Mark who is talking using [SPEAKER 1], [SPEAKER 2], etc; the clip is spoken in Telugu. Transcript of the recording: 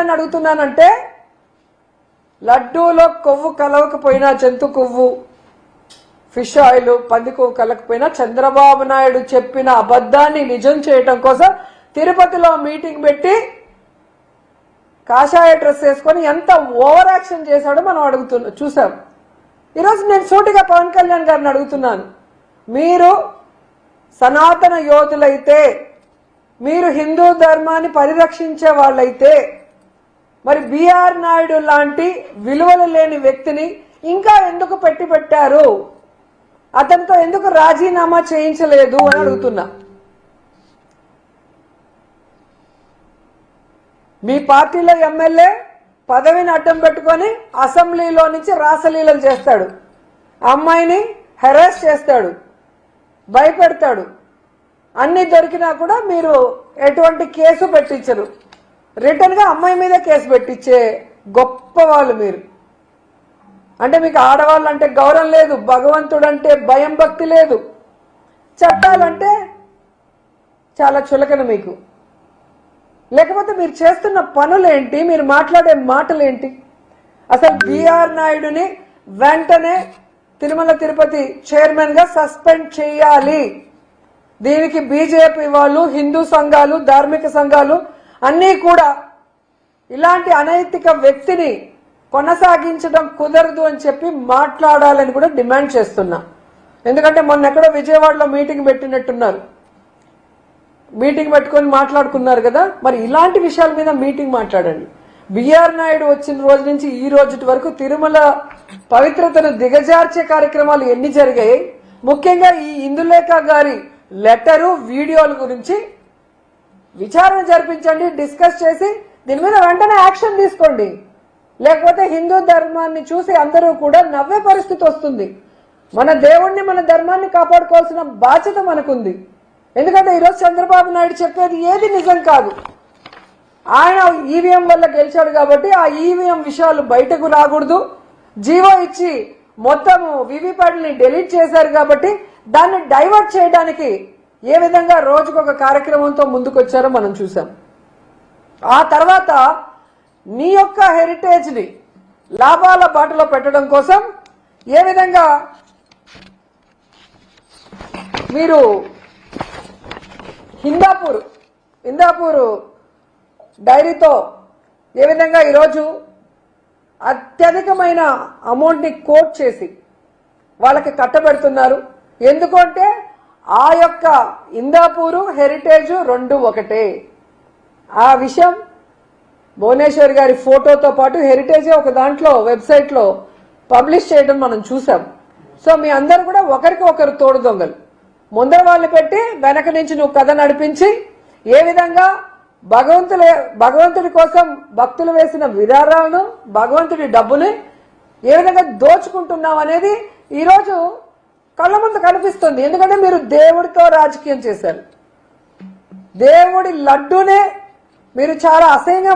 [SPEAKER 1] గారిని అడుగుతున్నానంటే లడ్డూలో కొవ్వు కలవకపోయినా జంతు కొవ్వు ఫిష్ ఆయిల్ పంది కొవ్వు కలకపోయినా చంద్రబాబు నాయుడు చెప్పిన అబద్ధాన్ని నిజం చేయటం కోసం తిరుపతిలో మీటింగ్ పెట్టి కాషాయ డ్రెస్ వేసుకొని ఎంత ఓవర్ యాక్షన్ చేశాడో మనం చూసాం. ఈరోజు నేను సూటిగా పవన్ కళ్యాణ్ గారిని అడుగుతున్నాను, మీరు సనాతన యోధులైతే, మీరు హిందూ ధర్మాన్ని పరిరక్షించే వాళ్ళైతే మరి బిఆర్ నాయుడు లాంటి విలువలు లేని వ్యక్తిని ఇంకా ఎందుకు పెట్టారు, అతనితో ఎందుకు రాజీనామా చేయించలేదు అని అడుగుతున్నా. మీ పార్టీలో ఎమ్మెల్యే పదవిని అడ్డం పెట్టుకొని అసెంబ్లీలో నుంచి రాసలీలలు చేస్తాడు, అమ్మాయిని హెరాస్ చేస్తాడు, భయపెడతాడు. అన్ని దొరికినా కూడా మీరు ఎటువంటి కేసు పెట్టించరు, రిటర్న్ గా అమ్మాయి మీద కేసు పెట్టించే గొప్ప వాళ్ళు మీరు. అంటే మీకు ఆడవాళ్ళు అంటే గౌరవం లేదు, భగవంతుడు అంటే భయం భక్తి లేదు, చట్టాలంటే చాలా చులకన మీకు. లేకపోతే మీరు చేస్తున్న పనులేంటి, మీరు మాట్లాడే మాటలేంటి? అసలు బిఆర్ నాయుడుని వెంటనే తిరుమల తిరుపతి చైర్మన్ గా సస్పెండ్ చేయాలి. దీనికి బీజేపీ వాళ్ళు, హిందూ సంఘాలు, ధార్మిక సంఘాలు అన్నీ కూడా ఇలాంటి అనైతిక వ్యక్తిని కొనసాగించడం కుదరదు అని చెప్పి మాట్లాడాలని కూడా డిమాండ్ చేస్తున్నా. ఎందుకంటే మొన్న ఎక్కడో విజయవాడలో మీటింగ్ పెట్టినట్టున్నారు, మీటింగ్ పెట్టుకొని మాట్లాడుకున్నారు కదా, మరి ఇలాంటి విషయాల మీద మీటింగ్ మాట్లాడండి. బిఆర్ నాయుడు వచ్చిన రోజు నుంచి ఈ రోజు వరకు తిరుమల పవిత్రతను దిగజార్చే కార్యక్రమాలు ఎన్ని జరిగాయి? ముఖ్యంగా ఈ ఇందులేఖ గారి లెటరు, వీడియోల గురించి విచారణ జరిపించండి, డిస్కస్ చేసి దీని మీద వెంటనే యాక్షన్ తీసుకోండి. లేకపోతే హిందూ ధర్మాన్ని చూసి అందరూ కూడా నవ్వే పరిస్థితి వస్తుంది. మన దేవుణ్ణి, మన ధర్మాన్ని కాపాడుకోవాల్సిన బాధ్యత మనకుంది. ఎందుకంటే ఈరోజు చంద్రబాబు నాయుడు చెప్పేది ఏది నిజం కాదు. ఆయన ఈవీఎం వల్ల గెలిచాడు కాబట్టి ఆ ఈవీఎం విషయాలు బయటకు రాకూడదు, జీవో ఇచ్చి మొత్తం వివిప్యాట్ని డిలీట్ చేశారు కాబట్టి దాన్ని డైవర్ట్ చేయడానికి ఏ విధంగా రోజుకొక కార్యక్రమంతో ముందుకొచ్చారో మనం చూసాం. ఆ తర్వాత నీ యొక్క హెరిటేజ్ ని లాభాల బాటలో పెట్టడం కోసం ఏ విధంగా మీరు హిందాపూర్ డైరీతో ఏ విధంగా ఈరోజు అత్యధికమైన అమౌంట్ ని కోట్ చేసి వాళ్ళకి కట్టబెడుతున్నారు. ఎందుకంటే ఆ యొక్క ఇందాపూరు హెరిటేజ్ రెండు ఒకటే. ఆ విషయం భువనేశ్వర్ గారి ఫోటోతో పాటు హెరిటేజ్ ఒక దాంట్లో వెబ్సైట్ లో పబ్లిష్ చేయడం మనం చూసాం. సో మీ అందరూ కూడా ఒకరికి ఒకరు తోడు దొంగలు. ముందర వాళ్ళని పెట్టి వెనక నుంచి నువ్వు కథ నడిపించి ఏ విధంగా భగవంతుడి కోసం భక్తులు వేసిన విరాళాలను, భగవంతుడి డబ్బుని ఏ విధంగా దోచుకుంటున్నాం అనేది ఈరోజు కళ్ళ ముందు కనిపిస్తుంది. ఎందుకంటే మీరు దేవుడితో రాజకీయం చేశారు. దేవుడి లడ్డూనే మీరు చాలా అసహ్యంగా